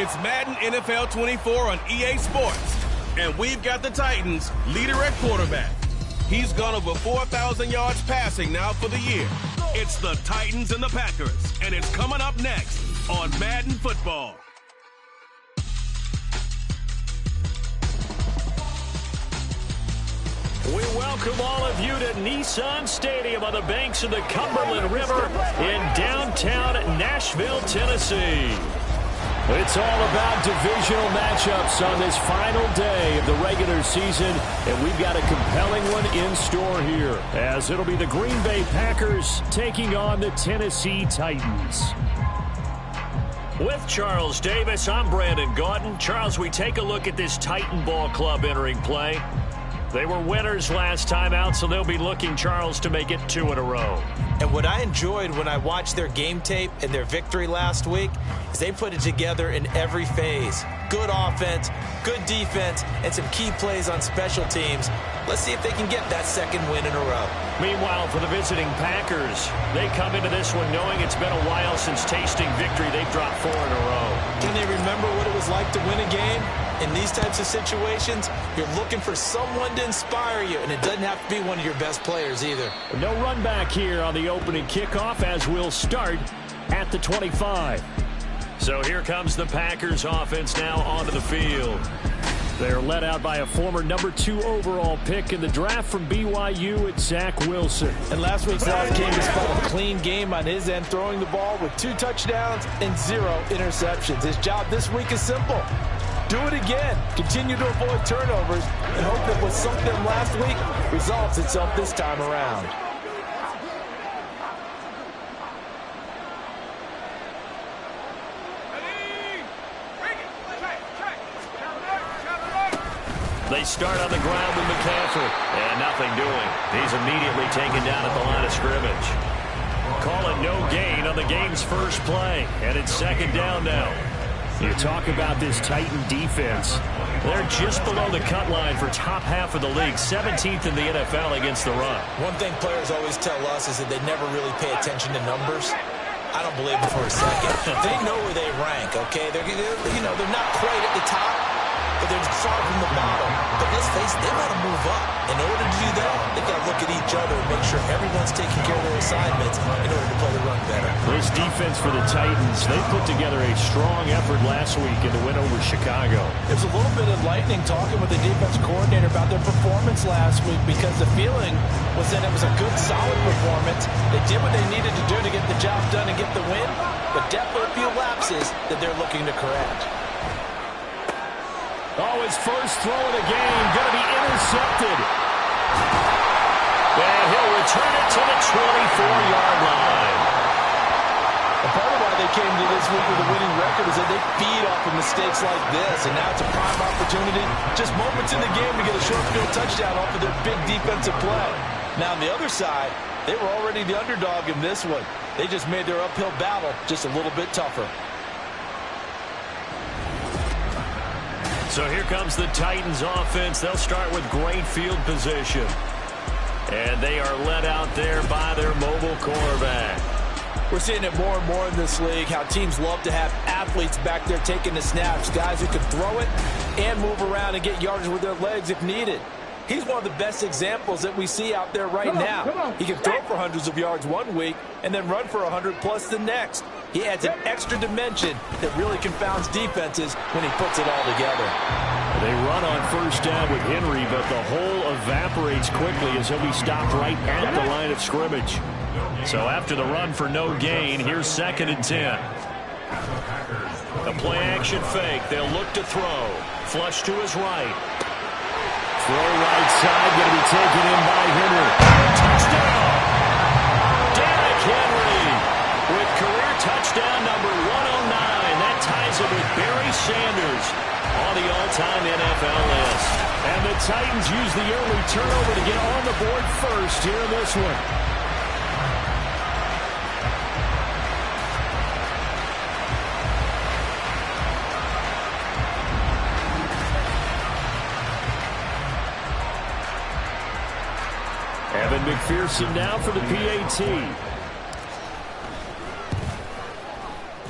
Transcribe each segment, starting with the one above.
It's Madden NFL 24 on EA Sports, and we've got the Titans leader at quarterback. He's gone over 4,000 yards passing now for the year. It's the Titans and the Packers, and it's coming up next on Madden Football. We welcome all of you to Nissan Stadium on the banks of the Cumberland River in downtown Nashville, Tennessee. It's all about divisional matchups on this final day of the regular season, and we've got a compelling one in store here, as it'll be the Green Bay Packers taking on the Tennessee Titans. With Charles Davis, I'm Brandon Gaudin. Charles, we take a look at this Titan Ball Club entering play. They were winners last time out, so they'll be looking, Charles, to make it 2 in a row. And what I enjoyed when I watched their game tape and their victory last week is they put it together in every phase. Good offense, good defense, and some key plays on special teams. Let's see if they can get that second win in a row. Meanwhile, for the visiting Packers, they come into this one knowing it's been a while since tasting victory. They've dropped 4 in a row. Can they remember what it was like to win a game? In these types of situations, you're looking for someone to inspire you, and it doesn't have to be one of your best players either. No run back here on the opening kickoff, as we'll start at the 25. So here comes the Packers offense now onto the field. They're led out by a former number 2 overall pick in the draft from BYU at Zach Wilson. And last week's loss came despite a clean game on his end, throwing the ball with 2 touchdowns and 0 interceptions. His job this week is simple. Do it again. Continue to avoid turnovers and hope that what sunk them last week resolves itself this time around. They start on the ground with McCaffrey, and nothing doing. He's immediately taken down at the line of scrimmage. Call it no gain on the game's first play, and it's second down now. You talk about this Titan defense. They're just below the cut line for top half of the league, 17th in the NFL against the run. One thing players always tell us is that they never really pay attention to numbers. I don't believe it for a second. They know where they rank, okay? They're not quite at the top, but they're far from the bottom. But let's face it, they got to move up. In order to do that, they've got to look at each other and make sure everyone's taking care of their assignments in order to play the run better. This defense for the Titans, they put together a strong effort last week in the win over Chicago. It was a little bit enlightening talking with the defense coordinator about their performance last week, because the feeling was that it was a good, solid performance. They did what they needed to do to get the job done and get the win, but definitely a few lapses that they're looking to correct. Oh, his first throw of the game, going to be intercepted. And he'll return it to the 24-yard line. And part of why they came to this week with a winning record is that they feed off of mistakes like this, and now it's a prime opportunity, just moments in the game, to get a short field touchdown off of their big defensive play. Now, on the other side, they were already the underdog in this one. They just made their uphill battle just a little bit tougher. So here comes the Titans offense. They'll start with great field position. And they are led out there by their mobile quarterback. We're seeing it more and more in this league, how teams love to have athletes back there taking the snaps, guys who can throw it and move around and get yardage with their legs if needed. He's one of the best examples that we see out there right now. He can throw for hundreds of yards one week and then run for 100+ the next. He adds an extra dimension that really confounds defenses when he puts it all together. They run on first down with Henry, but the hole evaporates quickly as he'll be stopped right at the line of scrimmage. So after the run for no gain, here's 2nd and 10. A play-action fake. They'll look to throw. Flush to his right. Throw right side, going to be taken in by Henry. Touchdown! Derrick Henry with career touchdown number 109. That ties it with Barry Sanders on the all-time NFL list. And the Titans use the early turnover to get on the board first here in this one. Evan McPherson now for the PAT.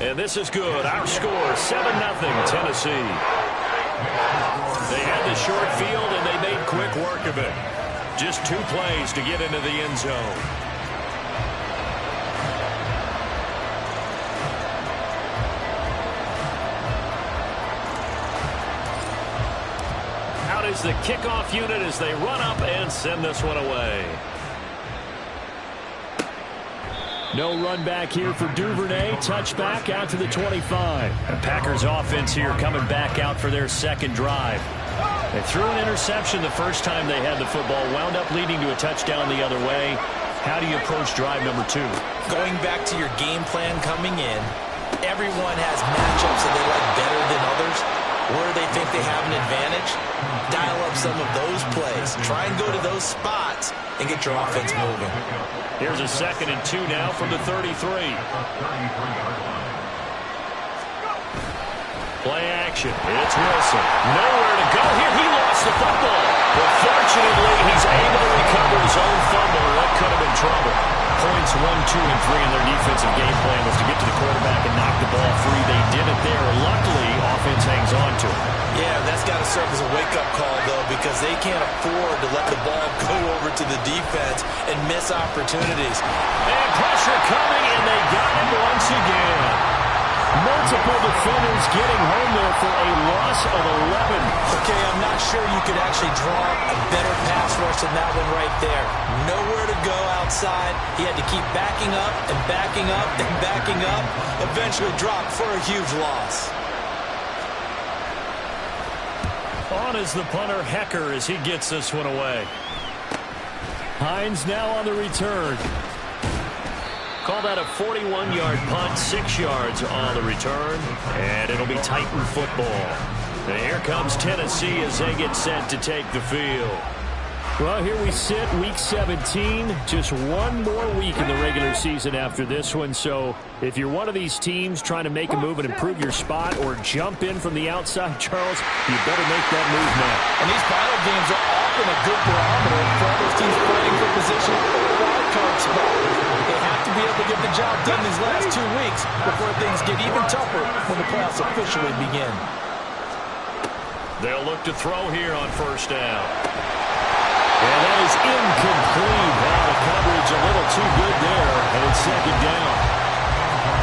And this is good. Our score, 7-0 Tennessee. They had the short field, and they made quick work of it. Just 2 plays to get into the end zone. Out is the kickoff unit as they run up and send this one away. No run back here for Duvernay. Touchback out to the 25. The Packers offense here coming back out for their second drive. They threw an interception the first time they had the football, wound up leading to a touchdown the other way. How do you approach drive number 2? Going back to your game plan coming in, everyone has matchups that they like better than others. Where they think they have an advantage, dial up some of those plays. Try and go to those spots and get your offense moving. Here's a 2nd and 2 now from the 33. Play action. It's Wilson. Nowhere to go here. He lost the football. But fortunately, he's able to recover his own fumble. That could have been trouble. Points 1, 2, and 3 in their defensive game plan was to get to the quarterback and knock the ball free. They did it there. Luckily, offense hangs on to it. Yeah, that's got to serve as a wake-up call, though, because they can't afford to let the ball go over to the defense and miss opportunities. And pressure coming, and they got it once again. Multiple defenders getting home there for a loss of 11. Okay, I'm not sure you could actually draw a better pass rush than that one right there. Nowhere to go outside. He had to keep backing up and backing up and backing up. Eventually dropped for a huge loss. down is the punter Hecker as he gets this one away. Hines now on the return. Call that a 41-yard punt, 6 yards on the return, and it'll be Titan football. And here comes Tennessee as they get set to take the field. Well, here we sit, week 17, just one more week in the regular season after this one. So if you're one of these teams trying to make a move and improve your spot or jump in from the outside, Charles, you better make that move now. And these final games are often a good barometer for all those teams fighting for position or a wild card spot. They have to be able to get the job done these last 2 weeks before things get even tougher when the playoffs officially begin. They'll look to throw here on first down. And that is incomplete. Now the coverage a little too good there, and it's second down.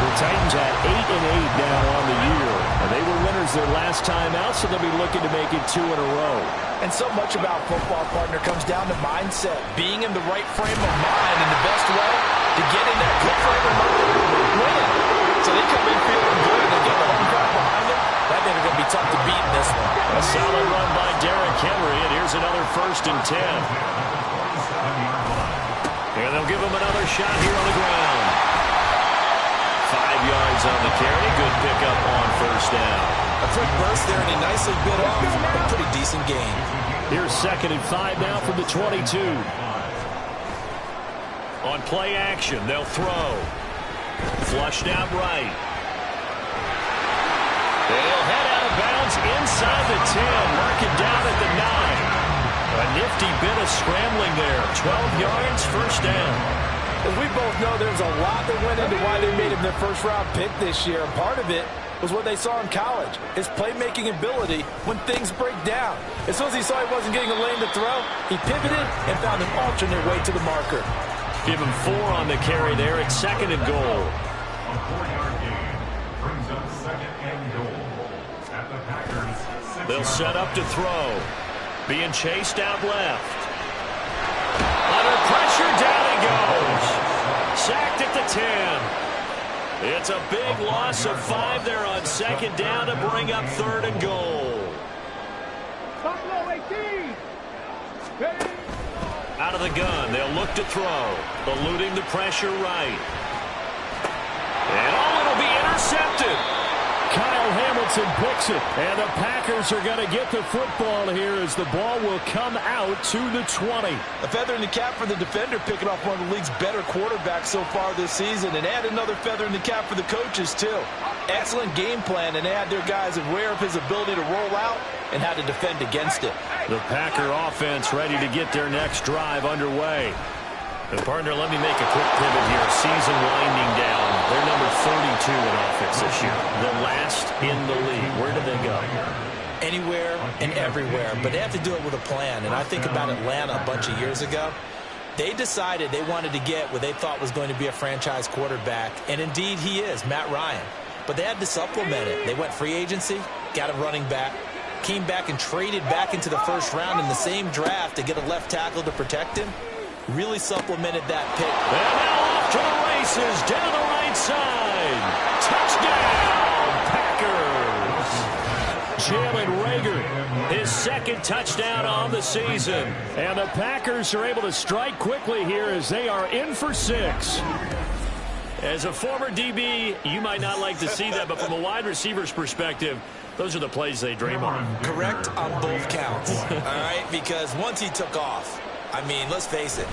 The Titans at 8-8 now on the year. And they were winners their last time out, so they'll be looking to make it 2 in a row. And so much about football, partner, comes down to mindset. Being in the right frame of mind, and the best way to get in that good frame of mind, win. So they come in feeling good, and they get the home crowd behind them. I think they're going to be tough to beat in this one. A solid run by Derrick Henry, and here's another 1st and 10. And they'll give him another shot here on the ground. 5 yards on the carry. Good pickup on first down. A quick burst there, and he nicely bit off a pretty decent gain. Here's 2nd and 5 now from the 22. On play action, they'll throw. Flushed out right. They'll head out of bounds inside the 10. Mark it down at the 9. A nifty bit of scrambling there. 12 yards, first down. As we both know, there's a lot that went into why they made him their first-round pick this year. And part of it was what they saw in college, his playmaking ability when things break down. As soon as he saw he wasn't getting a lane to throw, he pivoted and found an alternate way to the marker. Give him 4 on the carry there. It's 2nd and goal. A 4-yard gain brings up 2nd and goal at the Packers. They'll set up to throw. Being chased out left. Under pressure, down he goes. Sacked at the 10. It's a big loss of 5 there on 2nd down to bring up 3rd and goal. Buffalo 18. Ready. Out of the gun, they'll look to throw. Eluding the pressure right. And it'll be intercepted. Kyle Hamilton picks it, and the Packers are going to get the football here as the ball will come out to the 20. A feather in the cap for the defender, picking off one of the league's better quarterbacks so far this season, and add another feather in the cap for the coaches, too. Excellent game plan, and they had their guys aware of his ability to roll out and how to defend against it. The Packer offense ready to get their next drive underway. And partner, let me make a quick pivot here. Season winding down. They're number 32 in offense this year. The last in the league. Where do they go? Anywhere and everywhere, but they have to do it with a plan. And I think about Atlanta a bunch of years ago. They decided they wanted to get what they thought was going to be a franchise quarterback, and indeed he is, Matt Ryan. But they had to supplement it. They went free agency, got a running back, came back and traded back into the 1st round in the same draft to get a left tackle to protect him. Really supplemented that pick. And now off to the races down the right side. Touchdown, Packers. Jalen Reagor, his 2nd touchdown on the season. And the Packers are able to strike quickly here as they are in for 6. As a former DB, you might not like to see that, but from a wide receiver's perspective, those are the plays they dream of. Correct on both counts, all right? Because once he took off, I mean, let's face it,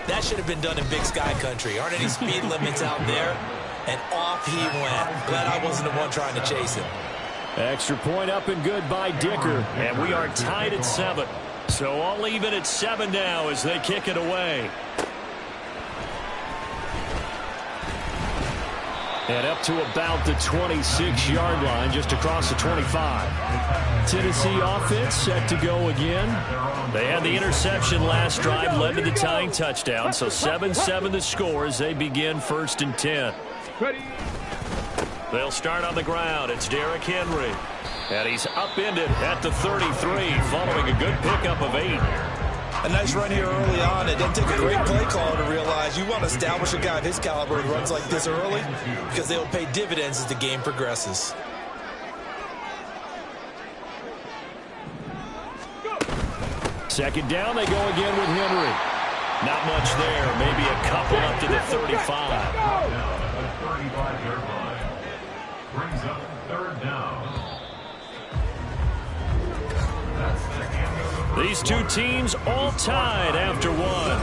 that should have been done in Big Sky Country. Aren't any speed limits out there? And off he went. Glad I wasn't the one trying to chase him. Extra point up and good by Dicker. And we are tied at 7. So all even at 7 now as they kick it away. And up to about the 26-yard line, just across the 25. Tennessee offense set to go again. They had the interception last drive, led to the tying touchdown. So 7-7 the score as they begin 1st and 10. Ready. They'll start on the ground. It's Derrick Henry. And he's upended at the 33, following a good pickup of 8. A nice run here early on. It doesn't take a great play caller to realize you want to establish a guy of his caliber who runs like this early, because they'll pay dividends as the game progresses. Second down, they go again with Henry. Not much there. Maybe a couple up to the 35. Down at the 35-yard line. Brings up third down. That's the end of the first These two teams all tied after one.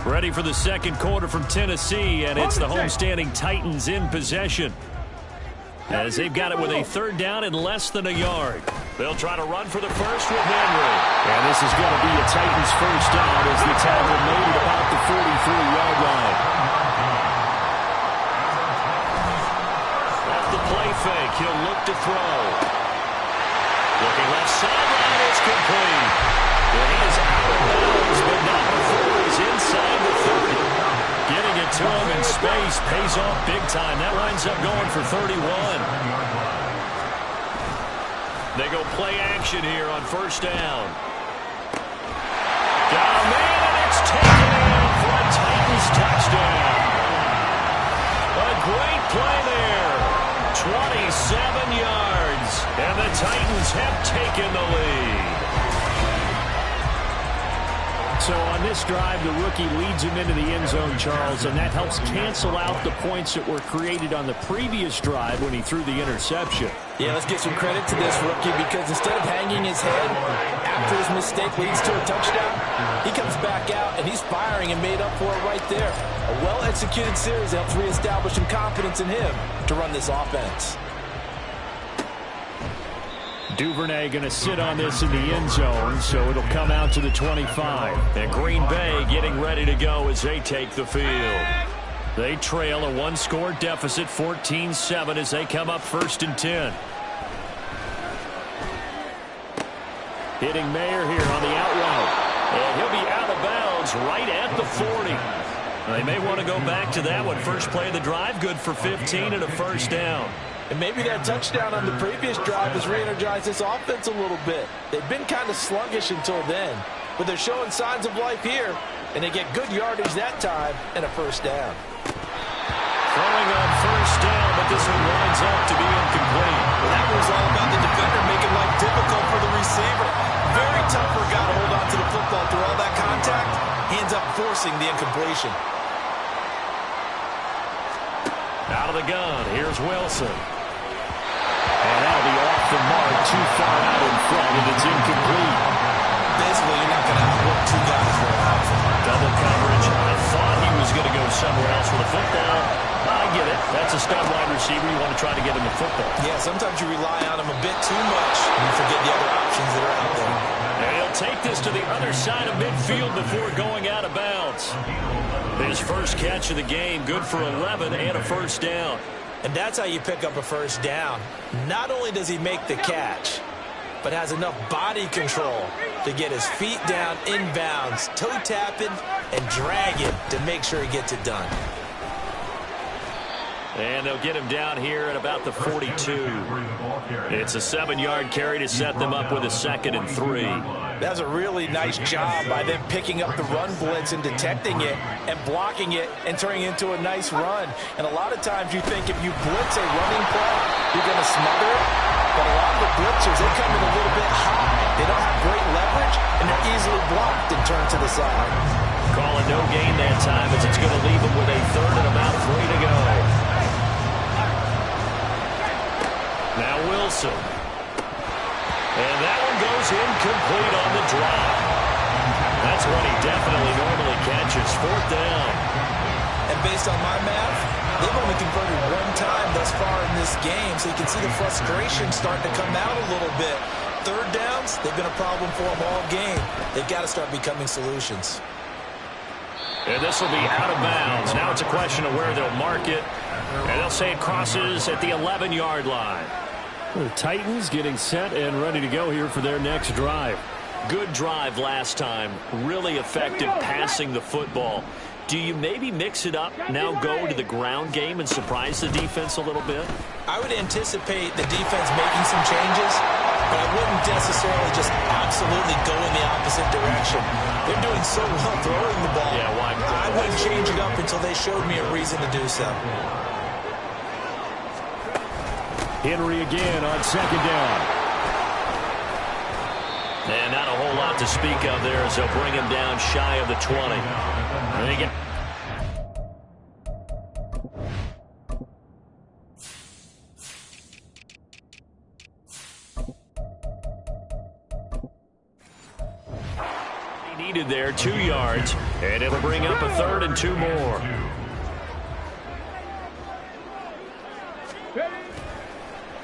Ready for the second quarter from Tennessee, and it's the homestanding Titans in possession, as they've got it with a third down and less than a yard. They'll try to run for the first with Henry. And this is going to be a Titans first down as the tackle made at about the 43-yard line. Off the play fake, he'll look to throw. Looking left sideline, it's complete. And he is out of bounds, but not before he's inside the 30. Getting it to him in space pays off big time. That winds up going for 31. They go play action here on first down. Got a man, and it's taken in for a Titans touchdown. A great play there. 27 yards, and the Titans have taken the lead. So on this drive, the rookie leads him into the end zone, Charles, and that helps cancel out the points that were created on the previous drive when he threw the interception. Yeah, let's give some credit to this rookie, because instead of hanging his head after his mistake leads to a touchdown, he comes back out and he's firing and made up for it right there. A well-executed series helps reestablish some confidence in him to run this offense. Duvernay going to sit on this in the end zone, so it'll come out to the 25. And Green Bay getting ready to go as they take the field. They trail a one-score deficit, 14-7, as they come up first and 10. Hitting Mayer here on the out route. And he'll be out of bounds right at the 40. They may want to go back to that one. First play of the drive, good for 15 and a first down. And maybe that touchdown on the previous drive has re-energized this offense a little bit. They've been kind of sluggish until then, but they're showing signs of life here, and they get good yardage that time and a first down. Throwing on first down, but this one winds up to be incomplete. Well, that was all about the defender making life difficult for the receiver. Very tough for a guy to hold on to the football through all that contact. He ends up forcing the incompletion. Out of the gun, here's Wilson. And that'll be off the mark, too far out in front, and it's incomplete. Basically, you're not going to outwork two guys very often. Double coverage. I thought he was going to go somewhere else with the football. I get it. That's a stud wide receiver. You want to try to get him the football. Yeah, sometimes you rely on him a bit too much, and you forget the other options that are out there. And he'll take this to the other side of midfield before going out of bounds. His first catch of the game, good for 11 and a first down. And that's how you pick up a first down. Not only does he make the catch, but has enough body control to get his feet down inbounds, toe tapping, and dragging to make sure he gets it done. And they'll get him down here at about the 42. It's a 7-yard carry to set them up with a 2nd and 3. That's a really nice job by them picking up the run blitz and detecting it and blocking it and turning it into a nice run. And a lot of times you think if you blitz a running play, you're going to smother it. But a lot of the blitzers, they come in a little bit high. They don't have great leverage, and they're easily blocked and turned to the side. Call it no gain that time, as it's going to leave them with a 3rd and about 3 to go. Now Wilson. And that one goes incomplete on the drop. That's what he definitely normally catches. 4th down. And based on my math, they've only converted one time thus far in this game, so you can see the frustration starting to come out a little bit. 3rd downs, they've been a problem for them all game. They've got to start becoming solutions. And this will be out of bounds. Now it's a question of where they'll mark it. And they'll say it crosses at the 11-yard line. The Titans getting set and ready to go here for their next drive. Good drive last time. Really effective passing the football. Do you maybe mix it up, now go to the ground game and surprise the defense a little bit? I would anticipate the defense making some changes, but I wouldn't necessarily just absolutely go in the opposite direction. They're doing so well throwing the ball. Yeah, why? I wouldn't change it up until they showed me a reason to do so. Henry again on 2nd down. And not a whole lot to speak of there as they'll bring him down shy of the 20. And they get needed there, 2 yards, and it'll bring up a 3rd and 2 more.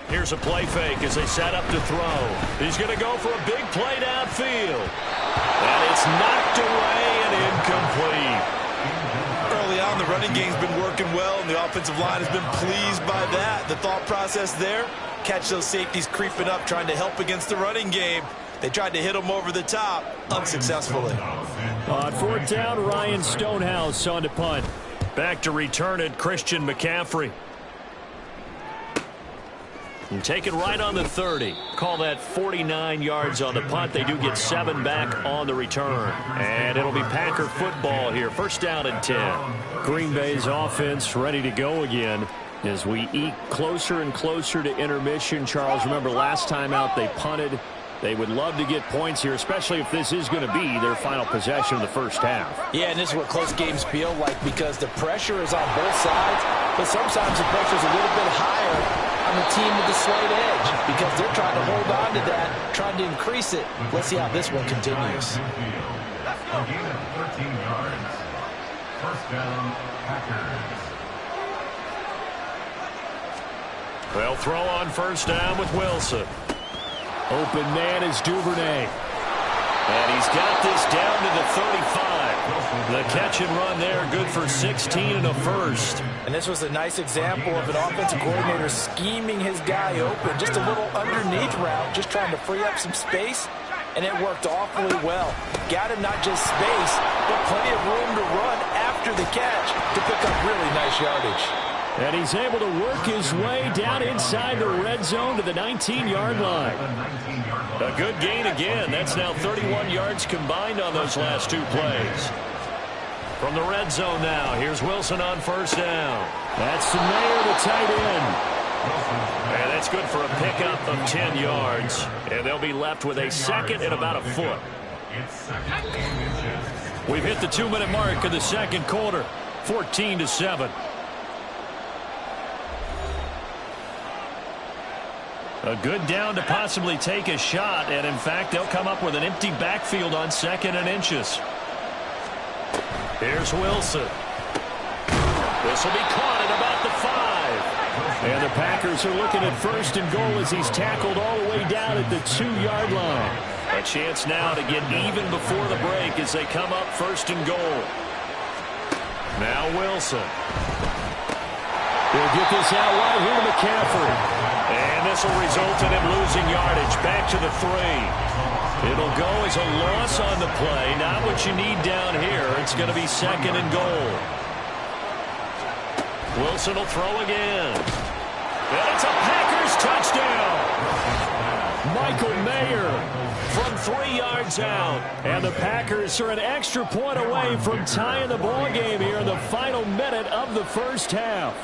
Here's a play fake as they set up to throw. He's going to go for a big play downfield. And it's knocked away and incomplete. Early on, the running game's been working well, and the offensive line has been pleased by that. The thought process there, catch those safeties creeping up, trying to help against the running game. They tried to hit him over the top, unsuccessfully. On 4th down, Ryan Stonehouse on to punt. Back to return it, Christian McCaffrey. And take it right on the 30. Call that 49 yards on the punt. They do get 7 back on the return. And it'll be Packer football here. 1st down and 10. Green Bay's offense ready to go again as we eke closer and closer to intermission. Charles, remember last time out they punted. They would love to get points here, especially if this is going to be their final possession of the 1st half. Yeah, and this is what close games feel like because the pressure is on both sides, but sometimes the pressure is a little bit higher on the team with the slight edge because they're trying to hold on to that, trying to increase it. Let's see how this one continues. A gain of 13 yards. 1st down, Packers. They'll throw on 1st down with Wilson. Open man is Duvernay. And he's got this down to the 35. The catch and run there, good for 16 and a 1st. And this was a nice example of an offensive coordinator scheming his guy open. Just a little underneath route, just trying to free up some space. And it worked awfully well. Got him not just space, but plenty of room to run after the catch to pick up really nice yardage. And he's able to work his way down inside the red zone to the 19-yard line. A good gain again. That's now 31 yards combined on those last 2 plays. From the red zone now, here's Wilson on 1st down. That's Mayer, the tight end. And that's good for a pickup of 10 yards. And they'll be left with a 2nd and about a foot. We've hit the 2-minute mark of the 2nd quarter. 14-7. A good down to possibly take a shot, and in fact, they'll come up with an empty backfield on 2nd and inches. Here's Wilson. This will be caught at about the 5. And the Packers are looking at 1st and goal as he's tackled all the way down at the 2-yard line. A chance now to get even before the break as they come up 1st and goal. Now Wilson. They'll get this out wide here to McCaffrey. And this will result in him losing yardage back to the 3. It'll go as a loss on the play. Not what you need down here. It's going to be 2nd and goal. Wilson will throw again. And it's a Packers touchdown. Michael Mayer from 3 yards out. And the Packers are an extra point away from tying the ball game here in the final minute of the 1st half.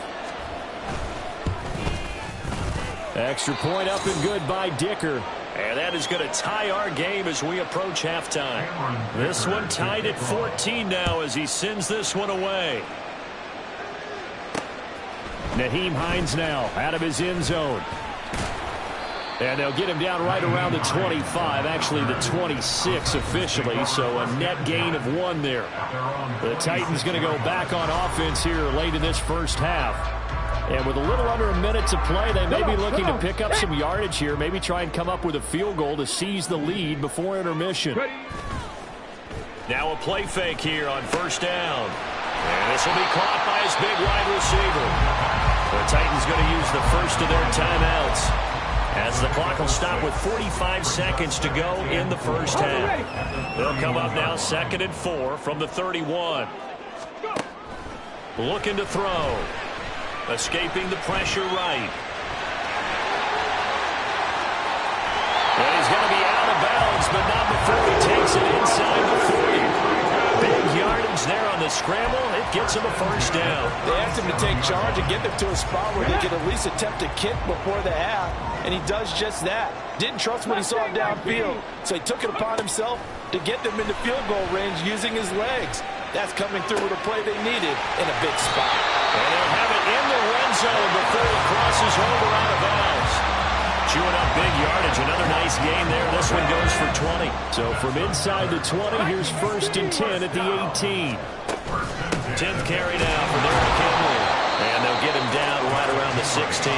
Extra point up and good by Dicker. And that is going to tie our game as we approach halftime. This one tied at 14 now as he sends this one away. Nyheim Hines now out of his end zone. And they'll get him down right around the 25, actually the 26 officially, so a net gain of 1 there. The Titans going to go back on offense here late in this 1st half. And with a little under a minute to play, they may be looking to pick up some yardage here, maybe try and come up with a field goal to seize the lead before intermission. Now a play fake here on 1st down. And this will be caught by his big wide receiver. The Titans going to use the 1st of their timeouts as the clock will stop with 45 seconds to go in the 1st half. They'll come up now 2nd and 4 from the 31. Looking to throw. Escaping the pressure right. And he's going to be out of bounds, but not before he takes it inside the 40. Big yardage there on the the scramble. It gets him a first down. They asked him to take charge and get them to a spot where they could at least attempt a kick before the half, and he does just that. Didn't trust what he saw downfield, so he took it upon himself to get them into field goal range using his legs. That's coming through with a play they needed in a big spot. And they'll have it in the red zone before he crosses over out of bounds. Chewing up big yardage. Another nice gain there. This one goes for 20. So from inside the 20, here's 1st and 10 at the 18. 10th carry now for Derrick Henry. And they'll get him down right around the 16.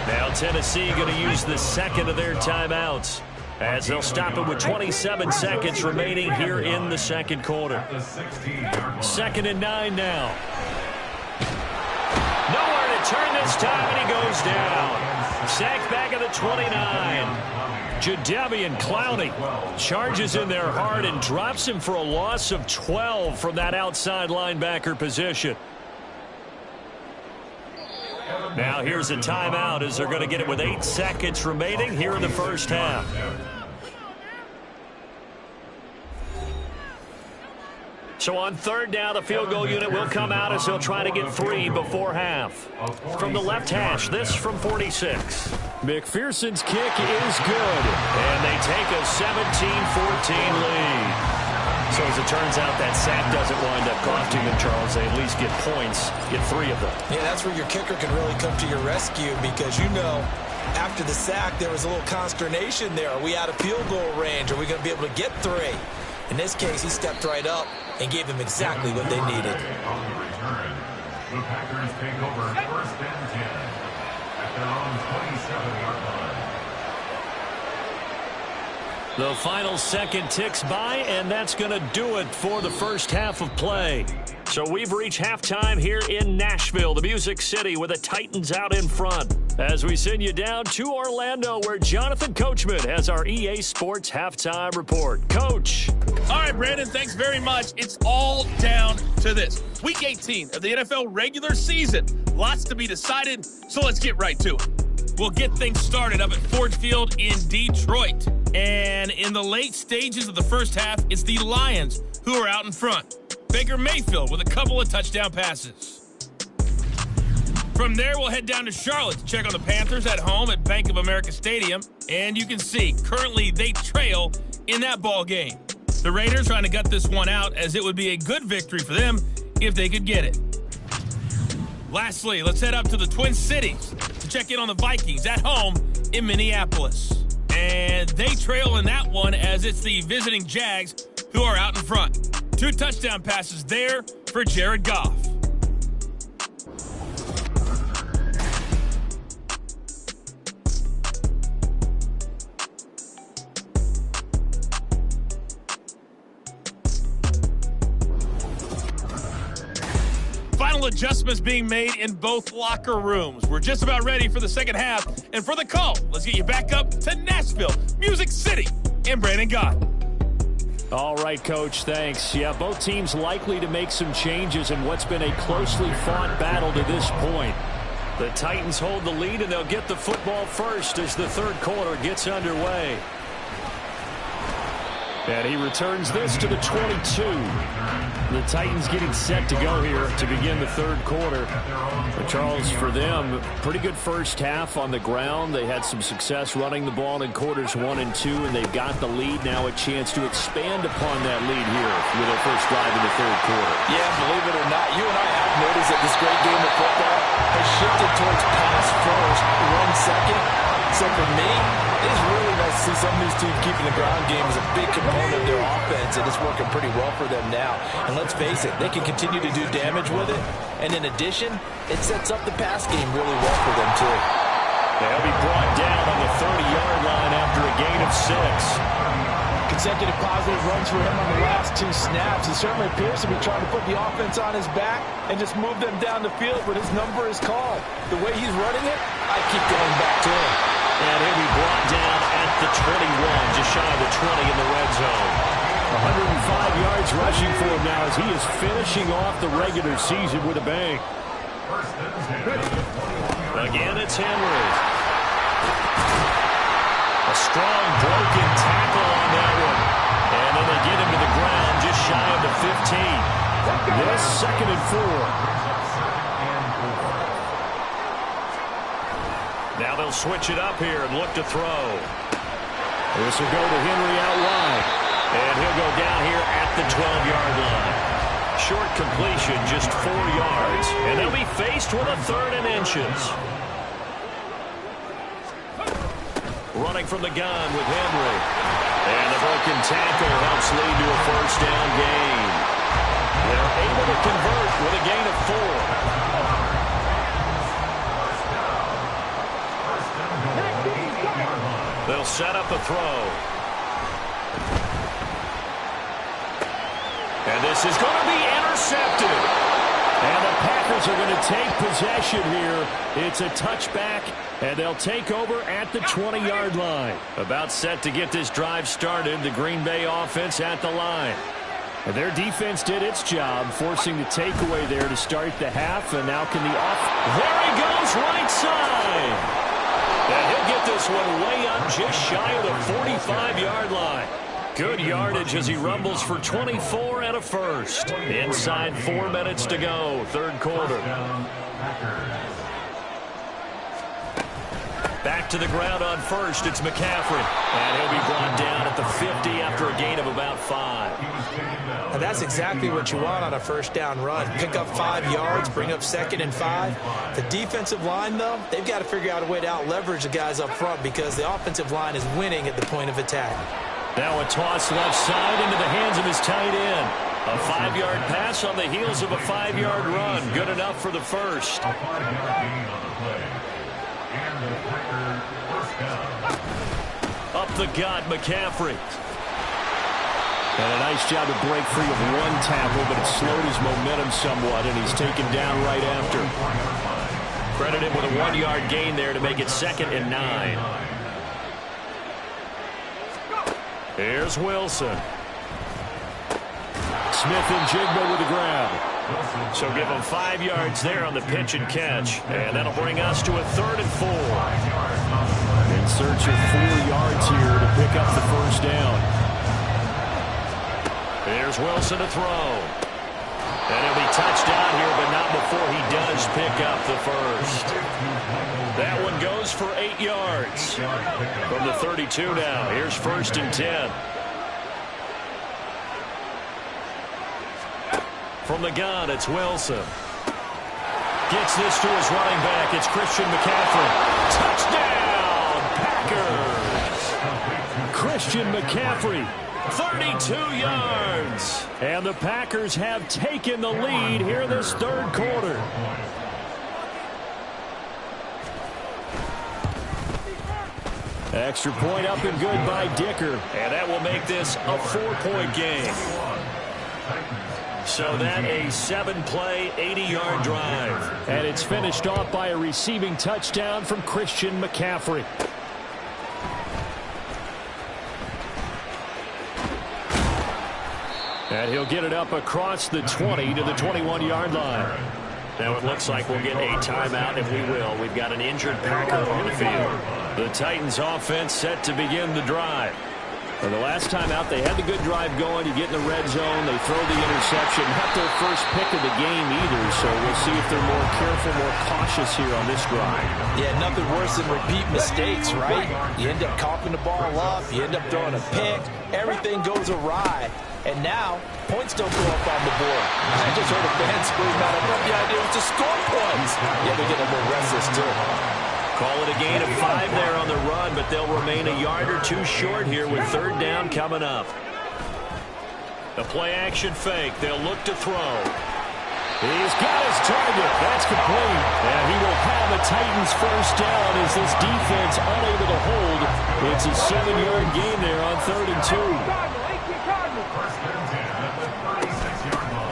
Now Tennessee going to use the second of their timeouts, as they'll stop it with 27 seconds remaining here in the second quarter. 2nd and 9 now. Nowhere to turn this time, and he goes down. Sacked back at the 29. Jadeveon Clowney charges in there hard and drops him for a loss of 12 from that outside linebacker position. Now here's a timeout as they're going to get it with 8 seconds remaining here in the first half. So on 3rd down, the field goal unit will come out as they'll try to get 3 before half. From the left hash, this from 46. McPherson's kick is good, and they take a 17-14 lead. So as it turns out, that sack doesn't wind up costing them, Charles. They at least get points, get 3 of them. Yeah, that's where your kicker can really come to your rescue, because you know after the sack there was a little consternation there. Are we out of field goal range? Are we going to be able to get 3? In this case, he stepped right up and gave them exactly what they needed. On the return, the Packers take over 1st and 10 at their own 27-yard line. The final second ticks by, and that's going to do it for the first half of play. So we've reached halftime here in Nashville, the Music City, with the Titans out in front, as we send you down to Orlando, where Jonathan Coachman has our EA Sports halftime report. Coach. All right, Brandon, thanks very much. It's all down to this. Week 18 of the NFL regular season. Lots to be decided, so let's get right to it. We'll get things started up at Ford Field in Detroit. And in the late stages of the first half, it's the Lions who are out in front. Baker Mayfield with a couple of touchdown passes. From there, we'll head down to Charlotte to check on the Panthers at home at Bank of America Stadium. And you can see, currently they trail in that ball game. The Raiders trying to gut this one out, as it would be a good victory for them if they could get it. Lastly, let's head up to the Twin Cities to check in on the Vikings at home in Minneapolis. And they trail in that one, as it's the visiting Jags who are out in front. 2 touchdown passes there for Jared Goff. Final adjustments being made in both locker rooms. We're just about ready for the second half. And for the call, let's get you back up to Nashville, Music City, and Brandon Gott. All right, Coach, thanks. Yeah, both teams likely to make some changes in what's been a closely fought battle to this point. The Titans hold the lead, and they'll get the football first as the third quarter gets underway. And he returns this to the 22. The Titans getting set to go here to begin the third quarter. But Charles, for them, pretty good first half on the ground. They had some success running the ball in quarters 1 and 2, and they've got the lead now, a chance to expand upon that lead here with their first drive in the third quarter. Yeah, believe it or not, you and I have noticed that this great game of football has shifted towards pass first, 1 second. So for me, it's really nice to see some of these teams keeping the ground game as a big component of their offense, and it's working pretty well for them now. And let's face it, they can continue to do damage with it. And in addition, it sets up the pass game really well for them too. They'll be brought down on the 30-yard line after a gain of 6. Consecutive positive runs for him on the last 2 snaps. He certainly appears to be trying to put the offense on his back and just move them down the field, but his number is called. The way he's running it, I keep going back to him. And he'll be brought down at the 21, just shy of the 20 in the red zone. 105 yards rushing for him now as he is finishing off the regular season with a bang. Again, it's Henry. A strong broken tackle on that one. And then they get him to the ground just shy of the 15. This 2nd and 4. Now they'll switch it up here and look to throw. This will go to Henry out wide. And he'll go down here at the 12-yard line. Short completion, just 4 yards. And they'll be faced with a 3rd and inches. Running from the gun with Henry. And the broken tackle helps lead to a 1st down gain. They're able to convert with a gain of 4. They'll set up a throw. And this is going to be intercepted. And the Packers are going to take possession here. It's a touchback, and they'll take over at the 20-yard line. About set to get this drive started, the Green Bay offense at the line. And their defense did its job, forcing the takeaway there to start the half. And now can the there he goes, right side. And he'll get this one way up just shy of the 45-yard line. Good yardage as he rumbles for 24 and a 1st. Inside 4 minutes to go, 3rd quarter. Back to the ground on 1st, it's McCaffrey. And he'll be brought down at the 50 after a gain of about 5. And that's exactly what you want on a 1st down run. Pick up 5 yards, bring up 2nd and 5. The defensive line, though, they've got to figure out a way to out-leverage the guys up front because the offensive line is winning at the point of attack. Now a toss left side into the hands of his tight end. A 5-yard pass on the heels of a 5-yard run. Good enough for the 1st. A 5-yard gain on the play. And the Packers 1st down. Up the gut, McCaffrey. And a nice job to break free of 1 tackle, but it slowed his momentum somewhat, and he's taken down right after. Credit him with a 1-yard gain there to make it 2nd and 9. Here's Wilson. Smith and Jigba with the grab. So give him 5 yards there on the pitch and catch. And that'll bring us to a 3rd and 4. In search of 4 yards here to pick up the 1st down. Here's Wilson to throw. And he'll be touched down here, but not before he does pick up the 1st. That one goes for 8 yards. From the 32 now. Here's 1st and 10. From the gun, it's Wilson. Gets this to his running back. It's Christian McCaffrey. Touchdown, Packers! Christian McCaffrey, 32 yards. And the Packers have taken the lead here this 3rd quarter. Extra point up and good by Dicker. And that will make this a 4-point game. So that a 7-play, 80-yard drive. And it's finished off by a receiving touchdown from Christian McCaffrey. And he'll get it up across the 20 to the 21-yard line. Now it looks like we'll get a timeout, if we will. We've got an injured Packer on the field. The Titans offense set to begin the drive. And the last time out, they had the good drive going. You get in the red zone, they throw the interception. Not their first pick of the game either, so we'll see if they're more careful, more cautious here on this drive. Yeah, nothing worse than repeat mistakes, right? You end up coughing the ball up, you end up throwing a pick, everything goes awry. And now, points don't go up on the board. I just heard a fan scream out, I thought the idea was to score points. Yeah, they're getting a little restless, too. Call it a gain of 5 there on the run, but they'll remain a yard or 2 short here with 3rd down coming up. The play-action fake. They'll look to throw. He's got his target. That's complete. And he will have a Titans 1st down as this defense unable to hold. It's a 7-yard gain there on 3rd and 2.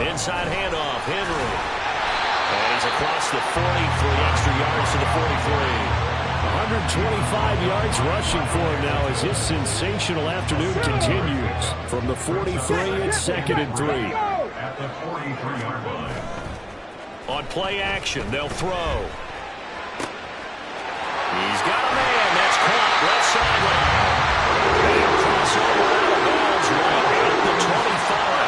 Inside handoff, Henry. And he's across the 40 for the extra yards to the 43. 125 yards rushing for him now as his sensational afternoon continues. From the 43, it's 2nd and 3. At the 43-yard line. On play action, they'll throw. He's got a man. That's caught left sideline. And crossover out of bounds right at the 25.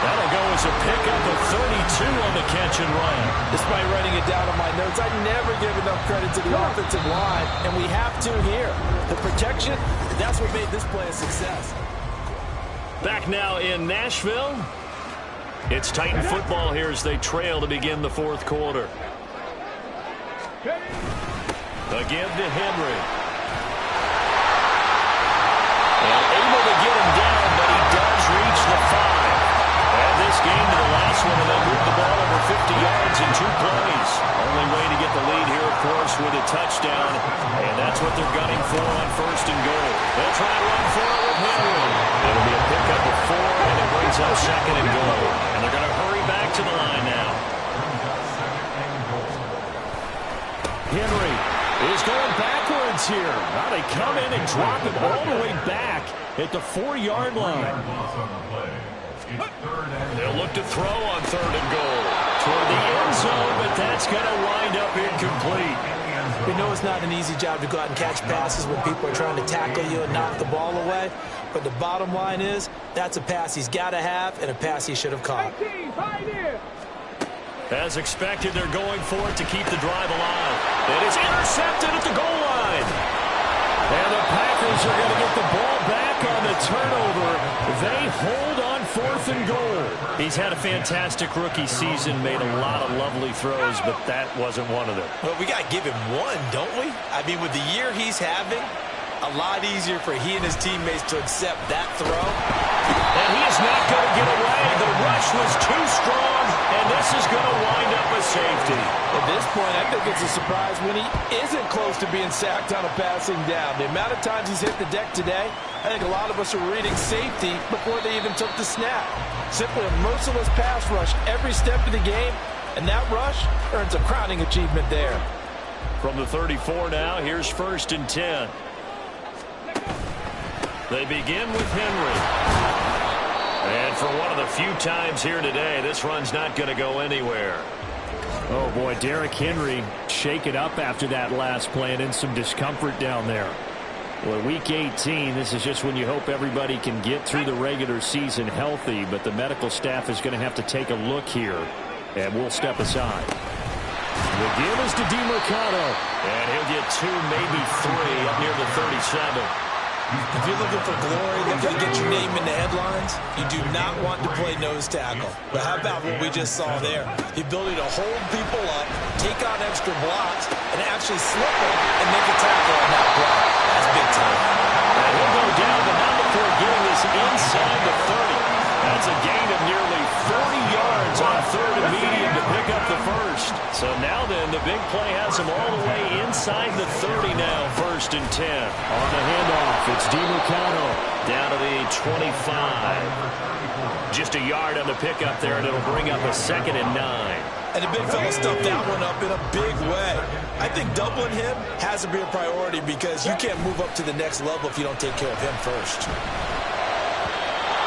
That'll go as There's a pickup of 32 on the catch and run. Despite writing it down on my notes, I never give enough credit to the offensive line, and we have to here. The protection, that's what made this play a success. Back now in Nashville. It's Titan football here as they trail to begin the fourth quarter. Again to Henry. And able to get him down, but he does reach the 5. And this game to the last one, and they'll move the ball over 50 yards in 2 plays. Only way to get the lead here, of course, with a touchdown. And that's what they're gunning for on first and goal. They'll try to run for it with Henry. It'll be a pickup of 4, and it brings up second and goal. And they're going to hurry back to the line now. Henry is going backwards here. Now they come in and drop him all the way back at the 4-yard line. They'll look to throw on third and goal toward the end zone, but that's going to wind up incomplete. We know it's not an easy job to go out and catch passes when people are trying to tackle you and knock the ball away, but the bottom line is that's a pass he's got to have and a pass he should have caught. As expected, they're going for it to keep the drive alive. It is intercepted at the goal line. And the Packers are going to get the ball back on the turnover. They hold on fourth and goal. He's had a fantastic rookie season, made a lot of lovely throws, but that wasn't one of them. Well, we got to give him one, don't we? I mean, with the year he's having, a lot easier for he and his teammates to accept that throw. And he is not going to get away. The rush was too strong, and this is going to wind up a safety. At this point, I think it's a surprise when he isn't close to being sacked on a passing down. The amount of times he's hit the deck today, I think a lot of us are reading safety before they even took the snap. Simply a merciless pass rush every step of the game, and that rush earns a crowning achievement there. From the 34 now, here's first and 10. They begin with Henry. And for one of the few times here today, this run's not going to go anywhere. Oh, boy, Derrick Henry shaken up after that last play and in some discomfort down there. Well, Week 18, this is just when you hope everybody can get through the regular season healthy, but the medical staff is going to have to take a look here, and we'll step aside. The give is to DeMercado, and he'll get 2, maybe 3 up near the 37. If you're looking for glory, looking to get your name in the headlines, you do not want to play nose tackle. But how about what we just saw there? The ability to hold people up, take on extra blocks, and actually slip them and make a tackle on that block. That's big time. And he'll go down, but not before getting this inside the 30. That's a gain of nearly 40 yards on third and medium to pick up the first. So now then, the big play has him all the way inside the 30 now, first and 10. On the handoff, it's DeMercado down to the 25. Just a yard on the pickup there, and it'll bring up a second and 9. And the big fella stuffed that one up in a big way. I think doubling him has to be a priority because you can't move up to the next level if you don't take care of him first.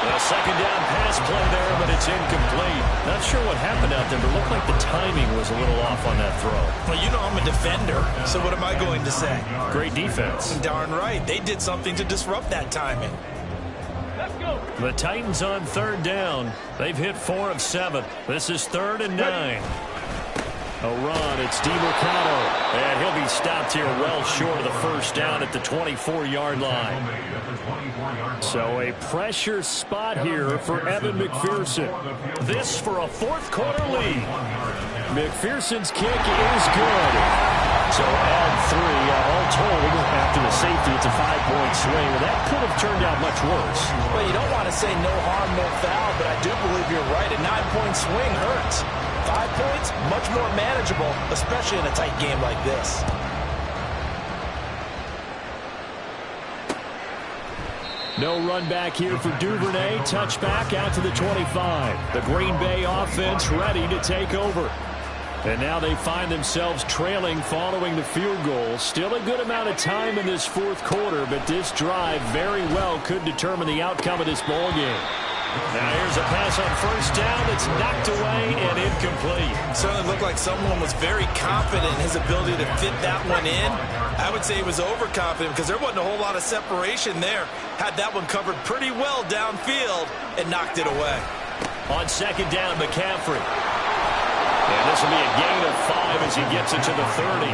A second down pass play there, but it's incomplete. Not sure what happened out there, but it looked like the timing was a little off on that throw. Well, you know I'm a defender, so what am I going to say? Great defense. Darn right. They did something to disrupt that timing. Let's go. The Titans on third down. They've hit 4 of 7. This is third and 9. A run, it's DeMercado, and he'll be stopped here well short of the first down at the 24-yard line. So a pressure spot here for Evan McPherson. This for a fourth quarter lead. McPherson's kick is good. So add 3, all told, after the safety, it's a 5-point swing. Well, that could have turned out much worse. Well, you don't want to say no harm, no foul, but I do believe you're right. A 9-point swing hurts. 5 points, much more manageable, especially in a tight game like this. No run back here for Duvernay. Touchback out to the 25. The Green Bay offense ready to take over. And now they find themselves trailing following the field goal. Still a good amount of time in this fourth quarter, but this drive very well could determine the outcome of this ball game. Now here's a pass on first down that's knocked away and incomplete. Certainly looked like someone was very confident in his ability to fit that one in. I would say he was overconfident because there wasn't a whole lot of separation there. Had that one covered pretty well downfield and knocked it away. On second down, McCaffrey. And this will be a gain of 5 as he gets it to the 30.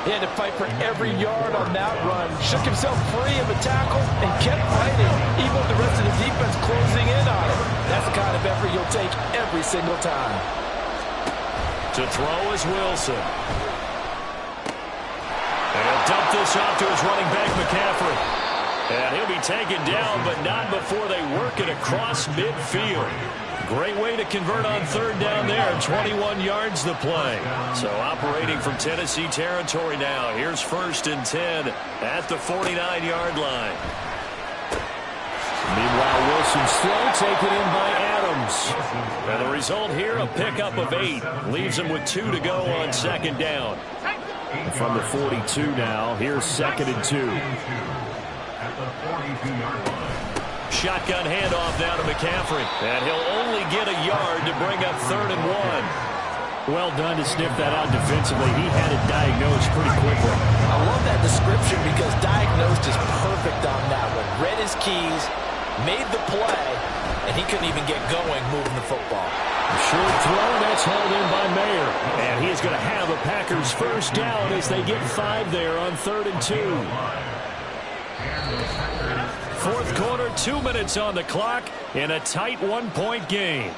He had to fight for every yard on that run. Shook himself free of a tackle and kept fighting, even with the rest of the defense closing in on him. That's the kind of effort you'll take every single time. To throw is Wilson. And he'll dump this off to his running back, McCaffrey. And he'll be taken down, but not before they work it across midfield. Great way to convert on third down there. 21 yards the play. So operating from Tennessee territory now. Here's 1st and 10 at the 49-yard line. Meanwhile, Wilson still taken in by Adams. And the result here, a pickup of 8. Leaves him with 2 to go on second down. From the 42 now, here's 2nd and 2. At the 42-yard line. Shotgun handoff now to McCaffrey. And he'll only get a yard to bring up 3rd and 1. Well done to sniff that out defensively. He had it diagnosed pretty quickly. I love that description because diagnosed is perfect on that one. Read his keys, made the play, and he couldn't even get going moving the football. A short throw, that's held in by Mayer. And he is going to have a Packers 1st down as they get 5 there on 3rd and 2. 4th quarter, 2 minutes on the clock in a tight 1-point game.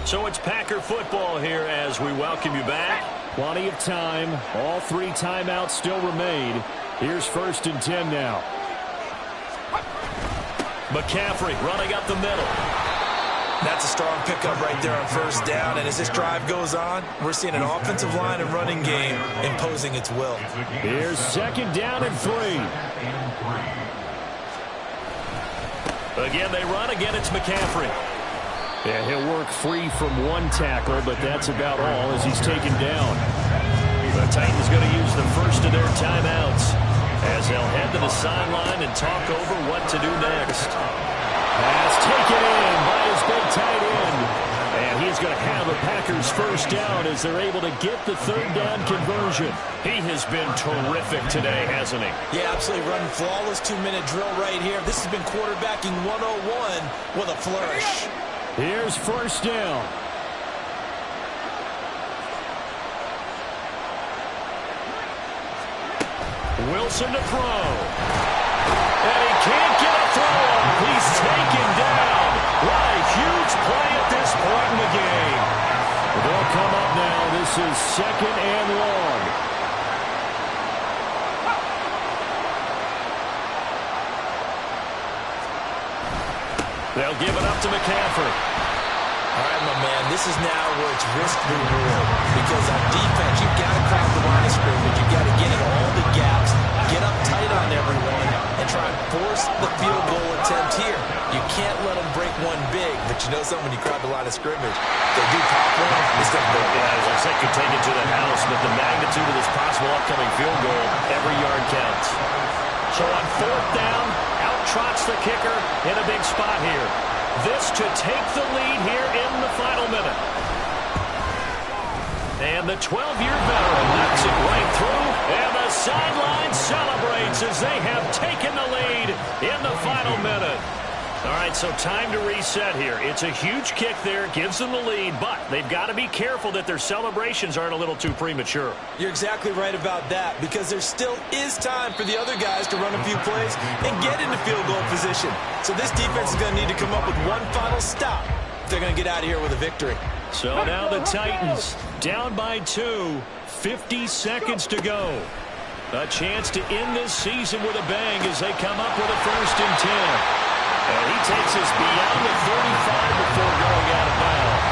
So it's Packer football here as we welcome you back. Plenty of time. All 3 timeouts still remain. Here's 1st and 10 now. McCaffrey running up the middle. That's a strong pickup right there on 1st down. And as this drive goes on, we're seeing an offensive line and running game imposing its will. Here's 2nd down and 3. Again, they run. Again, it's McCaffrey. Yeah, he'll work free from 1 tackle, but that's about all as he's taken down. The Titans going to use the first of their timeouts as they'll head to the sideline and talk over what to do next. Pass taken in by his big tight end. And he's going to have a Packers 1st down as they're able to get the 3rd down conversion. He has been terrific today, hasn't he? Yeah, absolutely running flawless 2-minute drill right here. This has been quarterbacking 101 with a flourish. Here's 1st down. Wilson to throw. And he can't get a throw off. He's taken down. What a huge play at this point in the game. They'll come up now. This is 2nd and long. They'll give it up to McCaffrey. All right, my man, this is now where it's risk-reward. Because on defense, you've got to crowd the line of scrimmage. You've got to get in all the gaps, get up tight on everyone, and try and force the field goal attempt here. You can't let them break one big, but you know something, when you crowd the line of scrimmage, they do pop one, it's going to go. Yeah, as I said, could take it to the house, but the magnitude of this possible upcoming field goal, every yard counts. So on 4th down, out trots the kicker in a big spot here. This to take the lead here in the final minute. And the 12-year veteran knocks it right through, and the sideline celebrates as they have taken the lead in the final minute. All right, so time to reset here. It's a huge kick there, gives them the lead, but they've got to be careful that their celebrations aren't a little too premature. You're exactly right about that, because there still is time for the other guys to run a few plays and get into field goal position. So this defense is going to need to come up with one final stop if they're going to get out of here with a victory. So now the Titans down by 2, 50 seconds to go. A chance to end this season with a bang as they come up with a 1st and 10. And he takes us beyond the 35 before going out of bounds.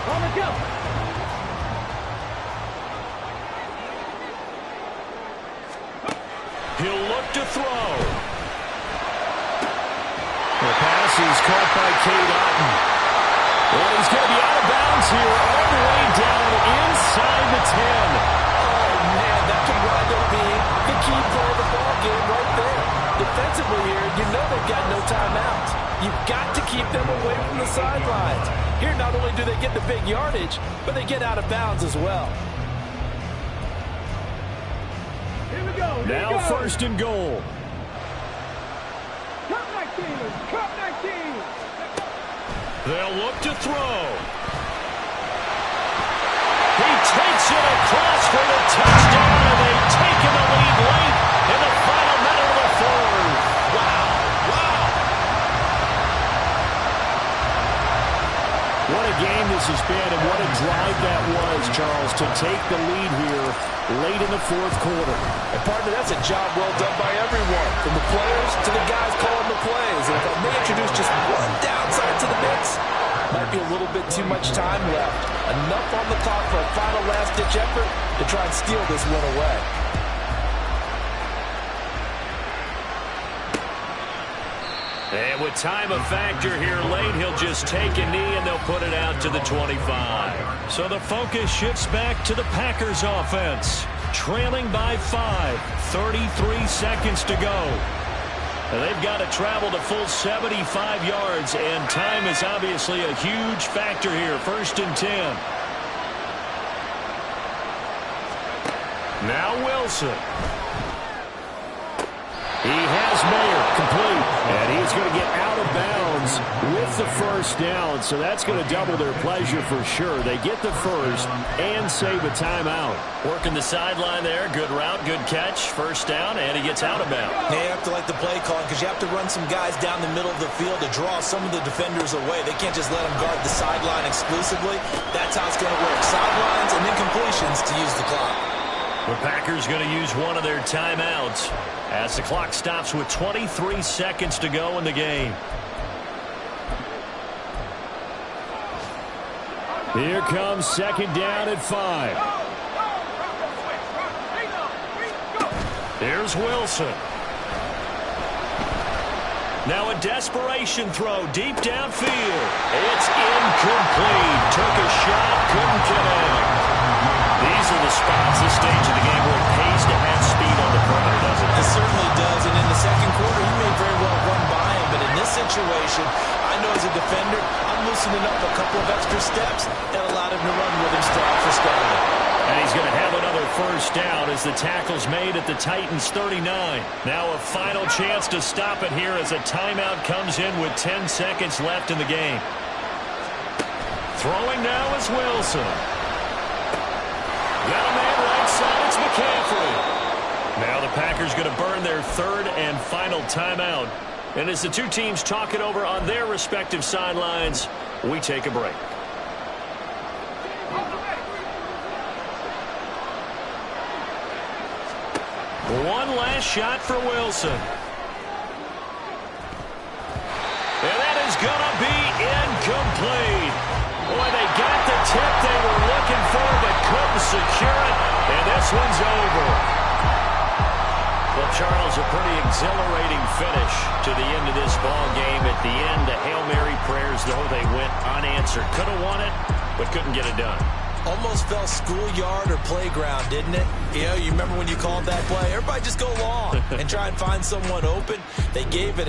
On the go. He'll look to throw. The pass is caught by Cade Otton. And he's going to be out of bounds here all the way down inside the 10. Oh, man, that could wind up being the key play of the ball game right there. Defensively here, you know they've got no timeouts. You've got to keep them away from the sidelines. Here, not only do they get the big yardage, but they get out of bounds as well. Now first and goal. They'll look to throw. He takes it across for the touchdown, and they've taken the lead late in the final minute of the fourth. Wow. What a game this has been, and what a drive that was, Charles, to take the lead here late in the fourth quarter. And partner, that's a job well done by everyone, from the players to the guys calling the plays. And if I may introduce just one downside to the mix, might be a little bit too much time left. Enough on the clock for a final last-ditch effort to try and steal this one away. And with time a factor here late, he'll just take a knee and they'll put it out to the 25. So the focus shifts back to the Packers offense. Trailing by 5, 33 seconds to go. And they've got to travel the full 75 yards, and time is obviously a huge factor here. First and 10. Now Wilson. He has Mayer complete, and he's going to get out of bounds with the first down, so that's going to double their pleasure for sure. They get the first and save a timeout. Working the sideline there. Good route, good catch. First down, and he gets out of bounds. They have to like the play calling because you have to run some guys down the middle of the field to draw some of the defenders away. They can't just let them guard the sideline exclusively. That's how it's going to work. Sidelines and then completions to use the clock. The Packers going to use one of their timeouts as the clock stops with 23 seconds to go in the game. Here comes second down at 5. Here's Wilson. Now a desperation throw deep downfield. It's incomplete. Took a shot, couldn't get in. These are the spots, this stage of the game, where it pays to have speed on the perimeter, doesn't it? It certainly does, and in the second quarter, he may very well run by him, but in this situation, I know as a defender, I'm loosening up a couple of extra steps that allowed him to run with him strong for Scotland. And he's going to have another first down as the tackle's made at the Titans' 39. Now a final chance to stop it here as a timeout comes in with 10 seconds left in the game. Throwing now is Wilson. Got a man right side, it's McCaffrey. Now the Packers going to burn their third and final timeout. And as the two teams talk it over on their respective sidelines, we take a break. One last shot for Wilson. And that is going to be incomplete. Boy, they got the tip they were looking for, but couldn't secure it, and this one's over. Well, Charles, a pretty exhilarating finish to the end of this ball game. At the end, the Hail Mary prayers, though, they went unanswered. Could have won it, but couldn't get it done. Almost felt schoolyard or playground, didn't it? You know, you remember when you called that play? Everybody just go long and try and find someone open. They gave it